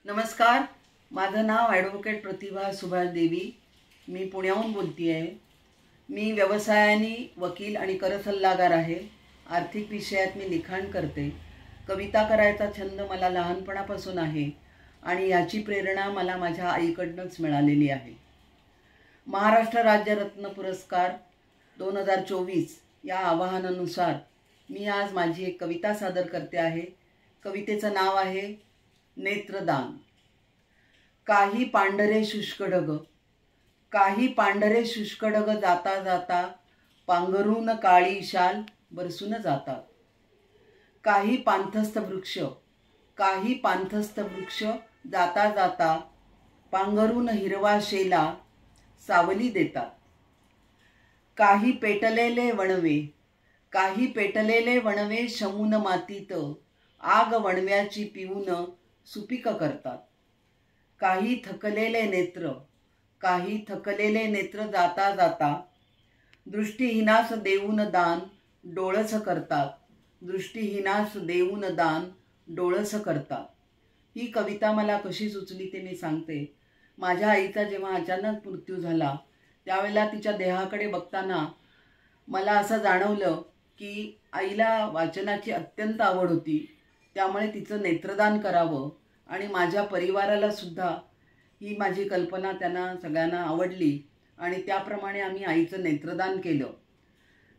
नमस्कार, माझं नाव ॲडव्होकेट प्रतिभा सुभाष देवी. मी पुण्याहून बोलते आहे. मी व्यवसायाने वकील आणि कर सल्लागार आहे. आर्थिक विषयात मी लिखाण करते. कविता करायचा छंद मला लहानपणापासून आहे आणि याची प्रेरणा मला माझ्या आईकडूनच मिळालेली आहे. महाराष्ट्र राज्य रत्न पुरस्कार 2024 या आवाहनानुसार मी आज माझी एक कविता सादर करते आहे. कवितेचं नाव आहे नेत्रदान. काही पांढरे शुष्क ढग, काही पांढरे शुष्क ढग जाता जाता पांघरून काळी शाल बरसून जातात. काही पांथस्थ वृक्ष, काही पांथस्थ वृक्ष जाता जाता पांघरून हिरवा शेला सावली देतात. काही पेटलेले वणवे, काही पेटलेले वणवे शमून मातीत आग वणव्याची पिऊन सुपीक करतात. काही थकलेले नेत्र, काही थकलेले नेत्र जाता जाता दृष्टीहीनास देऊन दान डोळस करतात. दृष्टीहीनास देऊन दान डोळस करतात. ही कविता मला कशी सुचली ते मी सांगते. माझ्या आईचा जेव्हा अचानक मृत्यू झाला त्यावेळेला तिच्या देहाकडे बघताना मला असं जाणवलं की आईला वाचनाची अत्यंत आवड होती. त्यामुळे तिचं नेत्रदान करावं आणि माझ्या परिवाराला सुद्धा ही माझी कल्पना त्यांना सगळ्यांना आवडली आणि त्याप्रमाणे आम्ही आईचं नेत्रदान केलं.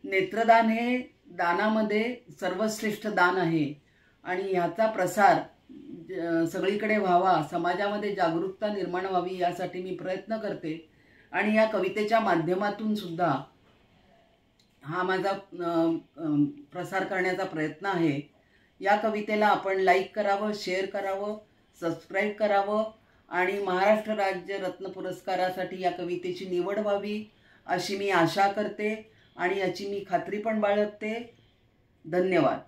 नेत्रदान हे दानामध्ये सर्वश्रेष्ठ दान आहे आणि ह्याचा प्रसार सगळीकडे व्हावा, समाजामध्ये जागरूकता निर्माण व्हावी यासाठी मी प्रयत्न करते आणि या कवितेच्या माध्यमातून सुद्धा हा माझा प्रसार करण्याचा प्रयत्न आहे. या कवितेला आपण लाईक करावं, शेअर करावं, सबस्क्राईब करावं आणि महाराष्ट्र राज्य रत्न पुरस्कारासाठी या कवितेची निवड व्हावी अशी मी आशा करते आणि याची मी खात्री पण बाळगते. धन्यवाद.